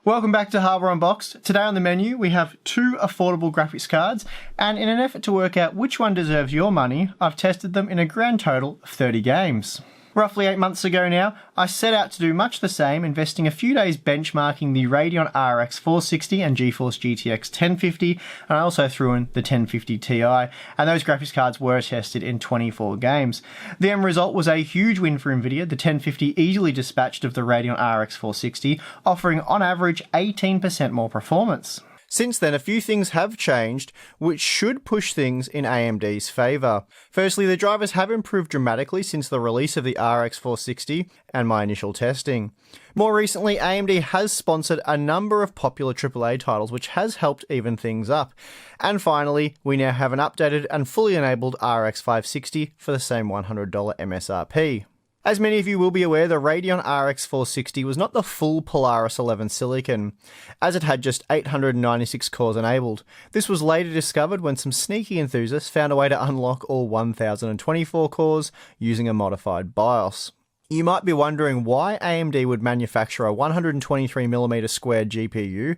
Welcome back to Hardware Unboxed. Today on the menu we have two affordable graphics cards, and in an effort to work out which one deserves your money, I've tested them in a grand total of 30 games. Roughly 8 months ago now, I set out to do much the same, investing a few days benchmarking the Radeon RX 460 and GeForce GTX 1050, and I also threw in the 1050 Ti, and those graphics cards were tested in 24 games. The end result was a huge win for Nvidia, the 1050 easily dispatched of the Radeon RX 460, offering on average 18% more performance. Since then, a few things have changed, which should push things in AMD's favour. Firstly, the drivers have improved dramatically since the release of the RX 460 and my initial testing. More recently, AMD has sponsored a number of popular AAA titles, which has helped even things up. And finally, we now have an updated and fully enabled RX 560 for the same $100 MSRP. As many of you will be aware, the Radeon RX 460 was not the full Polaris 11 silicon, as it had just 896 cores enabled. This was later discovered when some sneaky enthusiasts found a way to unlock all 1024 cores using a modified BIOS. You might be wondering why AMD would manufacture a 123mm squared GPU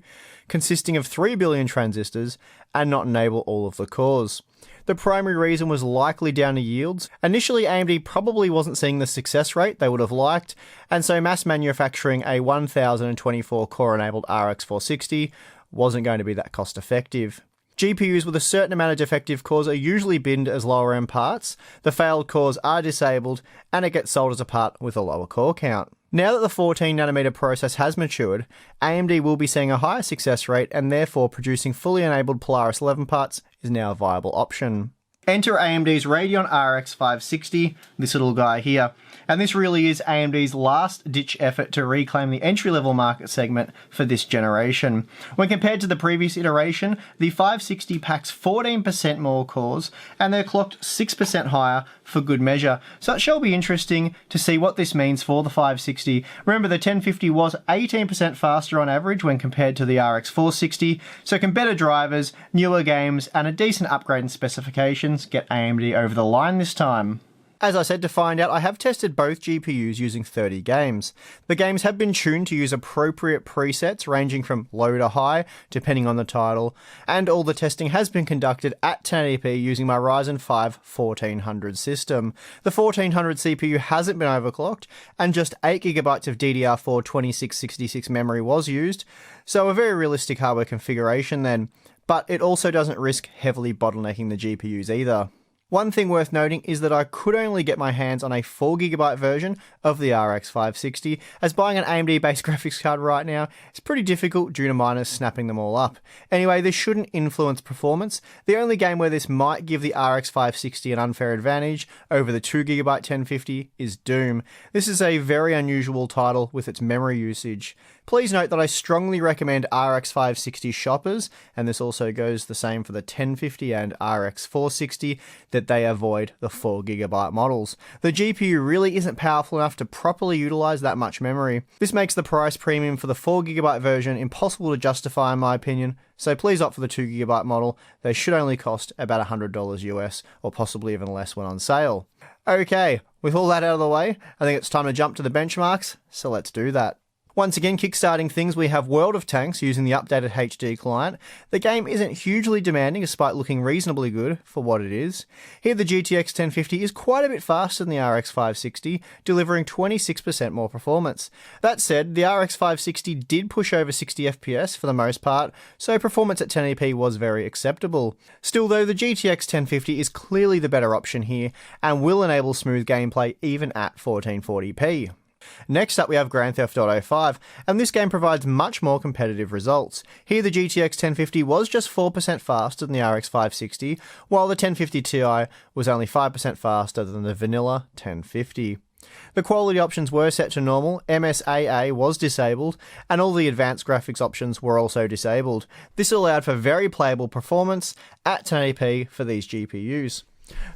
consisting of 3 billion transistors and not enable all of the cores. The primary reason was likely down to yields. Initially, AMD probably wasn't seeing the success rate they would have liked, and so mass manufacturing a 1024 core enabled RX 460 wasn't going to be that cost effective. GPUs with a certain amount of defective cores are usually binned as lower end parts, the failed cores are disabled, and it gets sold as a part with a lower core count. Now that the 14nm process has matured, AMD will be seeing a higher success rate, and therefore producing fully enabled Polaris 11 parts is now a viable option. Enter AMD's Radeon RX 560, this little guy here, and this really is AMD's last-ditch effort to reclaim the entry-level market segment for this generation. When compared to the previous iteration, the 560 packs 14% more cores, and they're clocked 6% higher for good measure. So it shall be interesting to see what this means for the 560. Remember, the 1050 was 18% faster on average when compared to the RX 460, so can better drivers, newer games, and a decent upgrade in specifications get AMD over the line this time. As I said, to find out, I have tested both GPUs using 30 games. The games have been tuned to use appropriate presets ranging from low to high, depending on the title, and all the testing has been conducted at 1080p using my Ryzen 5 1400 system. The 1400 CPU hasn't been overclocked, and just 8GB of DDR4 2666 memory was used, so a very realistic hardware configuration then, but it also doesn't risk heavily bottlenecking the GPUs either. One thing worth noting is that I could only get my hands on a 4GB version of the RX 560, as buying an AMD-based graphics card right now is pretty difficult due to miners snapping them all up. Anyway, this shouldn't influence performance. The only game where this might give the RX 560 an unfair advantage over the 2GB 1050 is Doom. This is a very unusual title with its memory usage. Please note that I strongly recommend RX 560 shoppers, and this also goes the same for the 1050 and RX 460, that they avoid the 4GB models. The GPU really isn't powerful enough to properly utilize that much memory. This makes the price premium for the 4GB version impossible to justify in my opinion, so please opt for the 2GB model. They should only cost about $100 US, or possibly even less when on sale. Okay, with all that out of the way, I think it's time to jump to the benchmarks, so let's do that. Once again, kickstarting things, we have World of Tanks using the updated HD client. The game isn't hugely demanding despite looking reasonably good for what it is. Here the GTX 1050 is quite a bit faster than the RX 560, delivering 26% more performance. That said, the RX 560 did push over 60 FPS for the most part, so performance at 1080p was very acceptable. Still though, the GTX 1050 is clearly the better option here, and will enable smooth gameplay even at 1440p. Next up we have Grand Theft Auto 5, and this game provides much more competitive results. Here the GTX 1050 was just 4% faster than the RX 560, while the 1050 Ti was only 5% faster than the vanilla 1050. The quality options were set to normal, MSAA was disabled, and all the advanced graphics options were also disabled. This allowed for very playable performance at 1080p for these GPUs.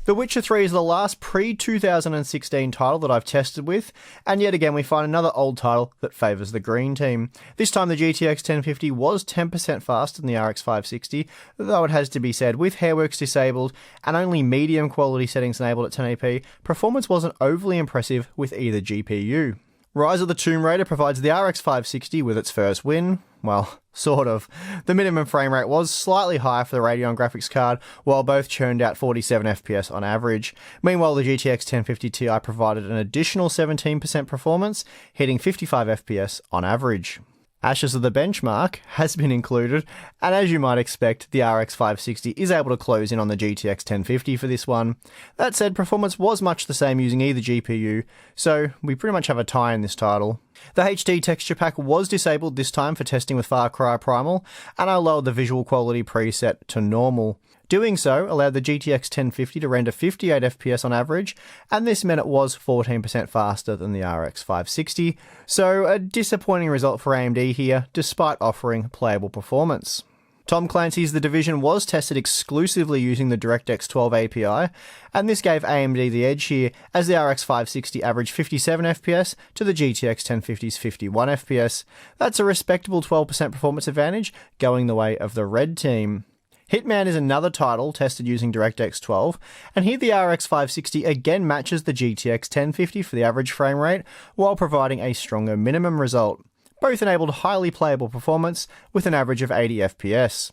The Witcher 3 is the last pre-2016 title that I've tested with, and yet again we find another old title that favours the green team. This time the GTX 1050 was 10% faster than the RX 560, though it has to be said, with Hairworks disabled and only medium quality settings enabled at 1080p, performance wasn't overly impressive with either GPU. Rise of the Tomb Raider provides the RX 560 with its first win. Well, sort of. The minimum frame rate was slightly higher for the Radeon graphics card, while both churned out 47 FPS on average. Meanwhile, the GTX 1050 Ti provided an additional 17% performance, hitting 55 FPS on average. Ashes of the Benchmark has been included, and as you might expect, the RX 560 is able to close in on the GTX 1050 for this one. That said, performance was much the same using either GPU, so we pretty much have a tie in this title. The HD texture pack was disabled this time for testing with Cry Primal, and I lowered the visual quality preset to normal. Doing so allowed the GTX 1050 to render 58 FPS on average, and this meant it was 14% faster than the RX 560, so a disappointing result for AMD here, despite offering playable performance. Tom Clancy's The Division was tested exclusively using the DirectX 12 API, and this gave AMD the edge here, as the RX 560 averaged 57 FPS to the GTX 1050's 51 FPS. That's a respectable 12% performance advantage, going the way of the red team. Hitman is another title tested using DirectX 12, and here the RX 560 again matches the GTX 1050 for the average frame rate, while providing a stronger minimum result. Both enabled highly playable performance with an average of 80 FPS.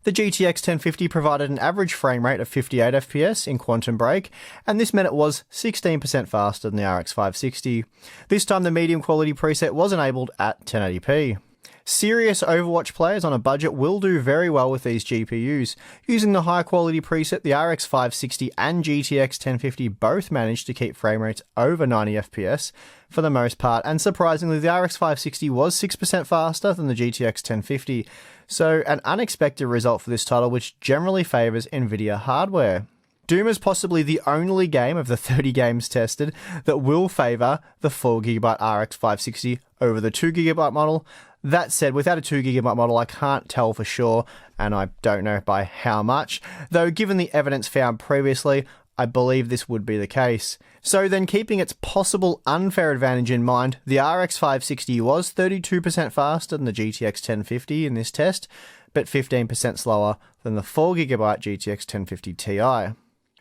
The GTX 1050 provided an average frame rate of 58 FPS in Quantum Break, and this meant it was 16% faster than the RX 560. This time the medium quality preset was enabled at 1080p. Serious Overwatch players on a budget will do very well with these GPUs. Using the high quality preset, the RX 560 and GTX 1050 both managed to keep frame rates over 90 FPS for the most part, and surprisingly the RX 560 was 6% faster than the GTX 1050, so an unexpected result for this title which generally favours Nvidia hardware. Doom is possibly the only game of the 30 games tested that will favour the 4GB RX 560 over the 2GB model. That said, without a 2GB model, I can't tell for sure, and I don't know by how much, though given the evidence found previously, I believe this would be the case. So then, keeping its possible unfair advantage in mind, the RX 560 was 32% faster than the GTX 1050 in this test, but 15% slower than the 4GB GTX 1050 Ti.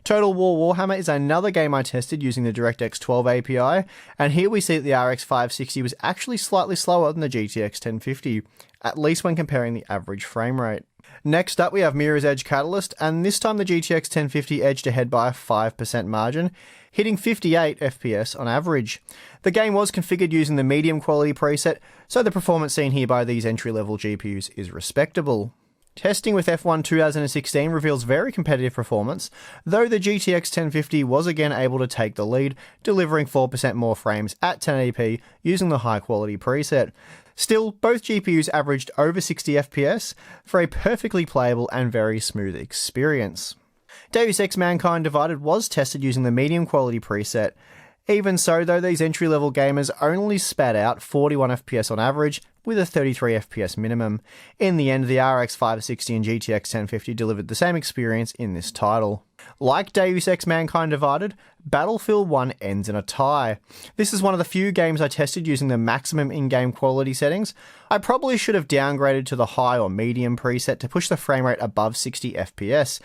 Total War Warhammer is another game I tested using the DirectX 12 API, and here we see that the RX 560 was actually slightly slower than the GTX 1050, at least when comparing the average frame rate. Next up we have Mirror's Edge Catalyst, and this time the GTX 1050 edged ahead by a 5% margin, hitting 58 FPS on average. The game was configured using the medium quality preset, so the performance seen here by these entry-level GPUs is respectable. Testing with F1 2016 reveals very competitive performance, though the GTX 1050 was again able to take the lead, delivering 4% more frames at 1080p using the high quality preset. Still, both GPUs averaged over 60 FPS for a perfectly playable and very smooth experience. Deus Ex Mankind Divided was tested using the medium quality preset. Even so, though, these entry-level gamers only spat out 41 FPS on average, with a 33 FPS minimum. In the end, the RX 560 and GTX 1050 delivered the same experience in this title. Like Deus Ex Mankind Divided, Battlefield 1 ends in a tie. This is one of the few games I tested using the maximum in-game quality settings. I probably should have downgraded to the high or medium preset to push the frame rate above 60 FPS,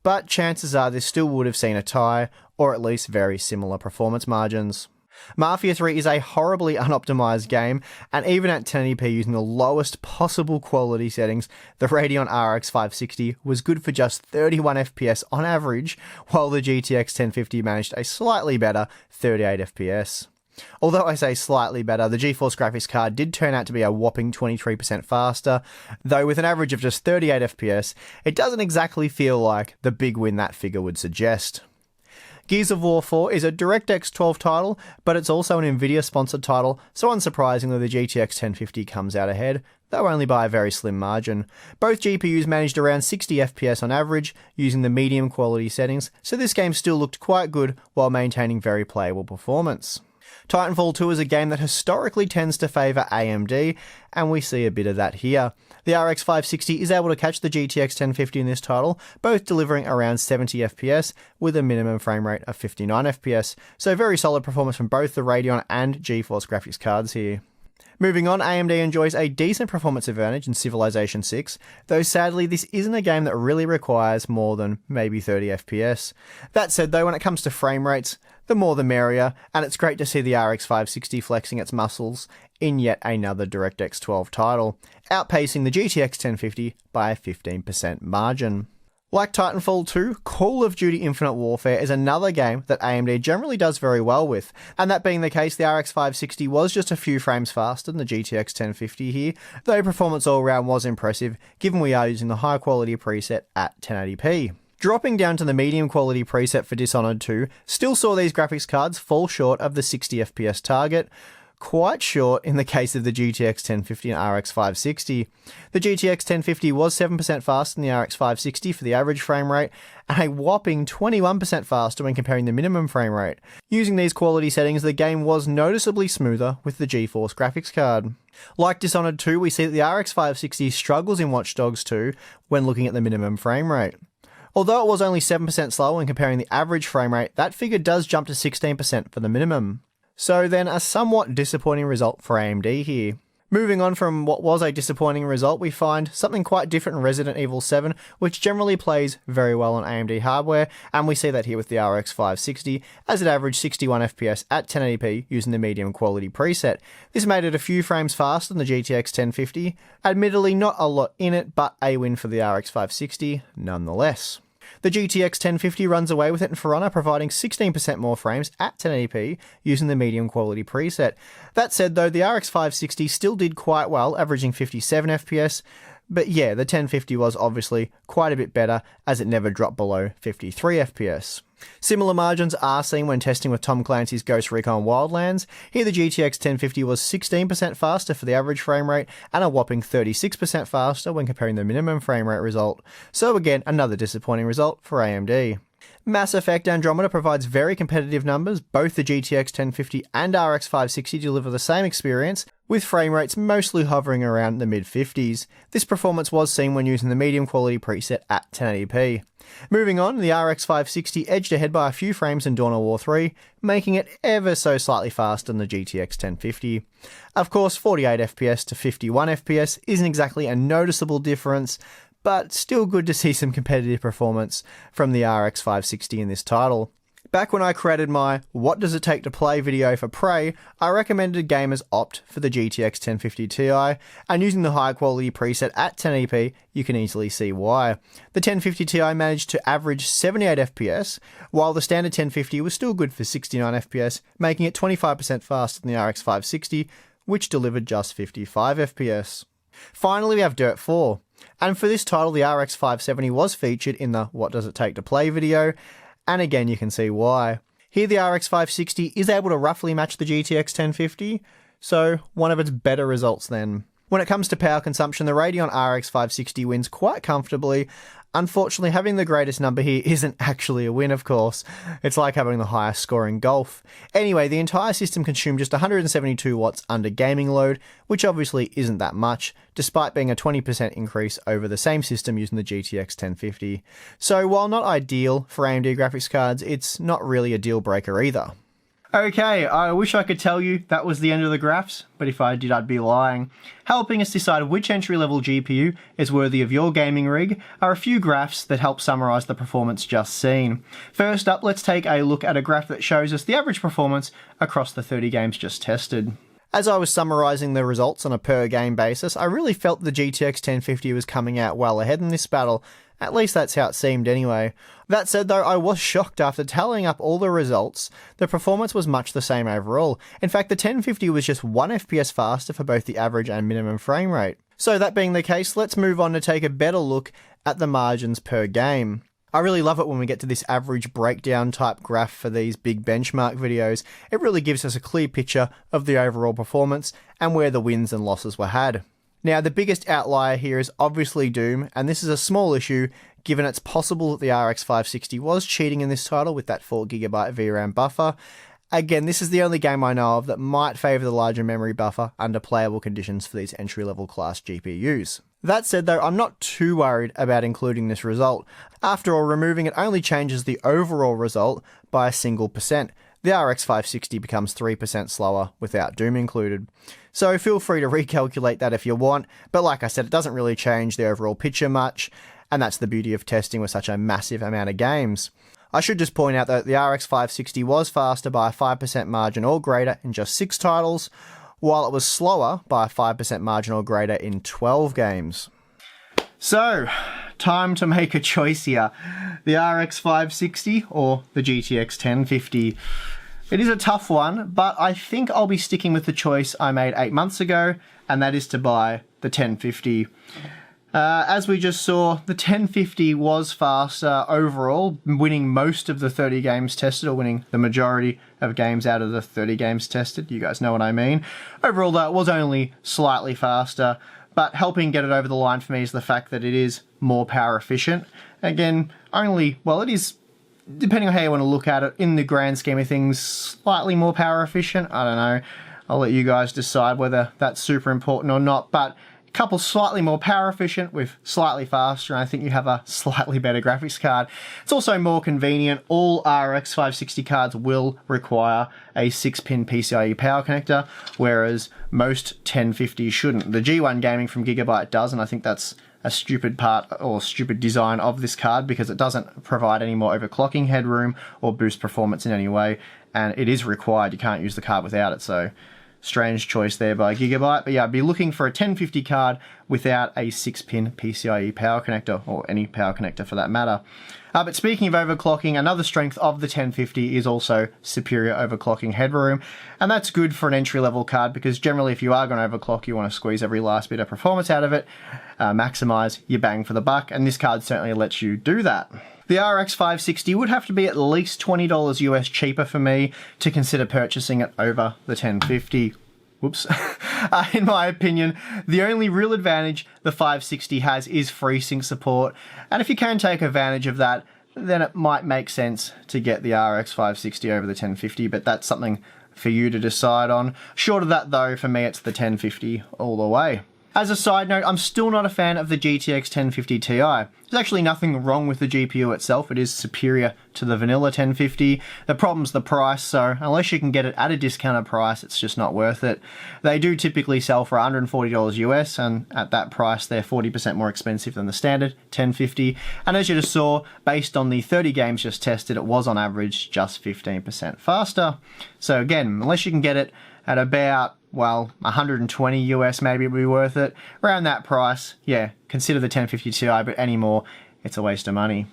but chances are this still would have seen a tie, or at least very similar performance margins. Mafia 3 is a horribly unoptimized game, and even at 1080p using the lowest possible quality settings, the Radeon RX 560 was good for just 31 FPS on average, while the GTX 1050 managed a slightly better 38 FPS. Although I say slightly better, the GeForce graphics card did turn out to be a whopping 23% faster, though with an average of just 38 FPS, it doesn't exactly feel like the big win that figure would suggest. Gears of War 4 is a DirectX 12 title, but it's also an Nvidia-sponsored title, so unsurprisingly the GTX 1050 comes out ahead, though only by a very slim margin. Both GPUs managed around 60 FPS on average, using the medium quality settings, so this game still looked quite good while maintaining very playable performance. Titanfall 2 is a game that historically tends to favour AMD, and we see a bit of that here. The RX 560 is able to catch the GTX 1050 in this title, both delivering around 70 FPS with a minimum frame rate of 59 FPS, so very solid performance from both the Radeon and GeForce graphics cards here. Moving on, AMD enjoys a decent performance advantage in Civilization 6, though sadly this isn't a game that really requires more than maybe 30 FPS. That said though, when it comes to frame rates, the more the merrier, and it's great to see the RX 560 flexing its muscles in yet another DirectX 12 title, outpacing the GTX 1050 by a 15% margin. Like Titanfall 2, Call of Duty Infinite Warfare is another game that AMD generally does very well with, and that being the case, the RX 560 was just a few frames faster than the GTX 1050 here, though performance all round was impressive, given we are using the high quality preset at 1080p. Dropping down to the medium quality preset for Dishonored 2 still saw these graphics cards fall short of the 60 FPS target, quite short in the case of the GTX 1050 and RX 560. The GTX 1050 was 7% faster than the RX 560 for the average frame rate, and a whopping 21% faster when comparing the minimum frame rate. Using these quality settings, the game was noticeably smoother with the GeForce graphics card. Like Dishonored 2, we see that the RX 560 struggles in Watch Dogs 2 when looking at the minimum frame rate. Although it was only 7% slower when comparing the average frame rate, that figure does jump to 16% for the minimum. So then a somewhat disappointing result for AMD here. Moving on from what was a disappointing result, we find something quite different in Resident Evil 7, which generally plays very well on AMD hardware, and we see that here with the RX 560, as it averaged 61 FPS at 1080p using the medium quality preset. This made it a few frames faster than the GTX 1050, admittedly not a lot in it, but a win for the RX 560 nonetheless. The GTX 1050 runs away with it in For Honor, providing 16% more frames at 1080p using the medium quality preset. That said though, the RX 560 still did quite well, averaging 57 FPS, but yeah, the 1050 was obviously quite a bit better as it never dropped below 53 FPS. Similar margins are seen when testing with Tom Clancy's Ghost Recon Wildlands. Here the GTX 1050 was 16% faster for the average frame rate and a whopping 36% faster when comparing the minimum frame rate result. So again, another disappointing result for AMD. Mass Effect Andromeda provides very competitive numbers. Both the GTX 1050 and RX 560 deliver the same experience, with frame rates mostly hovering around the mid-50s. This performance was seen when using the medium quality preset at 1080p. Moving on, the RX 560 edged ahead by a few frames in Dawn of War 3, making it ever so slightly faster than the GTX 1050. Of course, 48 FPS to 51 FPS isn't exactly a noticeable difference, but still good to see some competitive performance from the RX 560 in this title. Back when I created my What Does It Take to Play video for Prey, I recommended gamers opt for the GTX 1050 Ti, and using the high quality preset at 1080p, you can easily see why. The 1050 Ti managed to average 78 FPS, while the standard 1050 was still good for 69 FPS, making it 25% faster than the RX 560, which delivered just 55 FPS. Finally, we have Dirt 4. And for this title, the RX 570 was featured in the What Does It Take to Play video, and again you can see why. Here the RX 560 is able to roughly match the GTX 1050, so one of its better results then. When it comes to power consumption, the Radeon RX 560 wins quite comfortably. Unfortunately, having the greatest number here isn't actually a win, of course. It's like having the highest score in golf. Anyway, the entire system consumed just 172 watts under gaming load, which obviously isn't that much, despite being a 20% increase over the same system using the GTX 1050. So while not ideal for AMD graphics cards, it's not really a deal breaker either. Okay, I wish I could tell you that was the end of the graphs, but if I did, I'd be lying. Helping us decide which entry-level GPU is worthy of your gaming rig are a few graphs that help summarise the performance just seen. First up, let's take a look at a graph that shows us the average performance across the 30 games just tested. As I was summarising the results on a per-game basis, I really felt the GTX 1050 was coming out well ahead in this battle. At least that's how it seemed anyway. That said though, I was shocked after tallying up all the results. The performance was much the same overall. In fact, the 1050 was just 1 FPS faster for both the average and minimum frame rate. So that being the case, let's move on to take a better look at the margins per game. I really love it when we get to this average breakdown type graph for these big benchmark videos. It really gives us a clear picture of the overall performance and where the wins and losses were had. Now, the biggest outlier here is obviously Doom, and this is a small issue given it's possible that the RX 560 was cheating in this title with that 4GB VRAM buffer. Again, this is the only game I know of that might favour the larger memory buffer under playable conditions for these entry-level class GPUs. That said though, I'm not too worried about including this result. After all, removing it only changes the overall result by a single %. the RX 560 becomes 3% slower without Doom included. So feel free to recalculate that if you want, but like I said, it doesn't really change the overall picture much, and that's the beauty of testing with such a massive amount of games. I should just point out that the RX 560 was faster by a 5% margin or greater in just 6 titles, while it was slower by a 5% margin or greater in 12 games. So, time to make a choice here. The RX 560 or the GTX 1050. It is a tough one, but I think I'll be sticking with the choice I made 8 months ago, and that is to buy the 1050. As we just saw, the 1050 was faster overall, winning most of the 30 games tested, or winning the majority of games out of the 30 games tested. You guys know what I mean. Overall, though, it was only slightly faster, but helping get it over the line for me is the fact that it is more power efficient. Again, it is, depending on how you want to look at it, in the grand scheme of things, slightly more power efficient. I don't know. I'll let you guys decide whether that's super important or not, but a couple slightly more power efficient with slightly faster, and I think you have a slightly better graphics card. It's also more convenient. All RX 560 cards will require a 6-pin PCIe power connector, whereas most 1050s shouldn't. The G1 Gaming from Gigabyte does, and I think that's a stupid part or stupid design of this card because it doesn't provide any more overclocking headroom or boost performance in any way, and it is required. You can't use the card without it, so strange choice there by Gigabyte. But yeah, I'd be looking for a 1050 card without a 6-pin PCIe power connector, or any power connector for that matter. But speaking of overclocking, another strength of the 1050 is also superior overclocking headroom, and that's good for an entry-level card because generally if you are going to overclock, you want to squeeze every last bit of performance out of it, maximize your bang for the buck, and this card certainly lets you do that. The RX 560 would have to be at least $20 US cheaper for me to consider purchasing it over the 1050. Whoops. In my opinion, the only real advantage the 560 has is FreeSync support, and if you can take advantage of that, then it might make sense to get the RX 560 over the 1050, but that's something for you to decide on. Short of that though, for me it's the 1050 all the way. As a side note, I'm still not a fan of the GTX 1050 Ti. There's actually nothing wrong with the GPU itself. It is superior to the vanilla 1050. The problem's the price, so unless you can get it at a discounted price, it's just not worth it. They do typically sell for $140 US, and at that price, they're 40% more expensive than the standard 1050. And as you just saw, based on the 30 games just tested, it was on average just 15% faster. So again, unless you can get it at about, well, 120 US, maybe it would be worth it. Around that price, yeah, consider the 1050 Ti, but any more, it's a waste of money.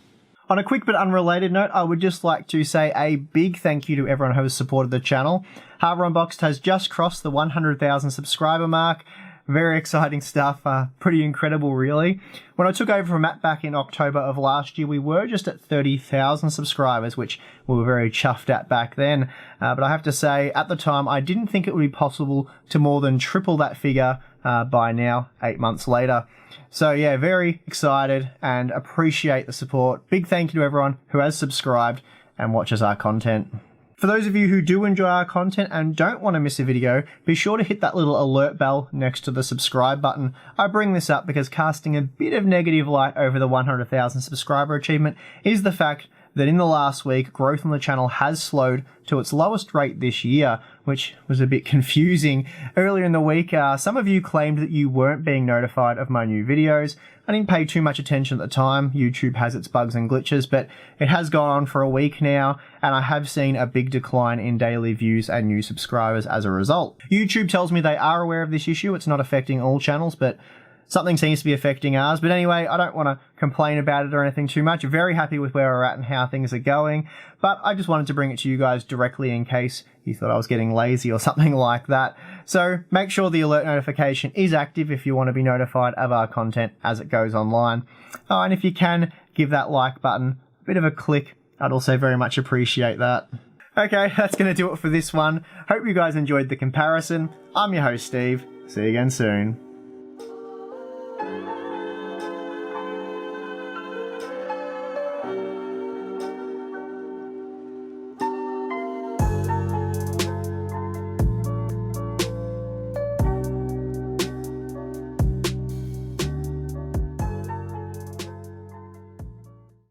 On a quick but unrelated note, I would just like to say a big thank you to everyone who has supported the channel. Unboxed has just crossed the 100,000 subscriber mark. Very exciting stuff, pretty incredible really. When I took over from Matt back in October of last year, we were just at 30,000 subscribers, which we were very chuffed at back then. But I have to say, at the time, I didn't think it would be possible to more than triple that figure by now, 8 months later. So yeah, very excited and appreciate the support. Big thank you to everyone who has subscribed and watches our content. For those of you who do enjoy our content and don't want to miss a video, be sure to hit that little alert bell next to the subscribe button. I bring this up because casting a bit of negative light over the 100,000 subscriber achievement is the fact that in the last week, growth on the channel has slowed to its lowest rate this year, which was a bit confusing. Earlier in the week, some of you claimed that you weren't being notified of my new videos. I didn't pay too much attention at the time. YouTube has its bugs and glitches, but it has gone on for a week now, and I have seen a big decline in daily views and new subscribers as a result. YouTube tells me they are aware of this issue. It's not affecting all channels, but something seems to be affecting ours. But anyway, I don't want to complain about it or anything too much. Very happy with where we're at and how things are going. But I just wanted to bring it to you guys directly in case you thought I was getting lazy or something like that. So make sure the alert notification is active if you want to be notified of our content as it goes online. Oh, and if you can, give that like button a bit of a click. I'd also very much appreciate that. Okay, that's going to do it for this one. Hope you guys enjoyed the comparison. I'm your host, Steve. See you again soon.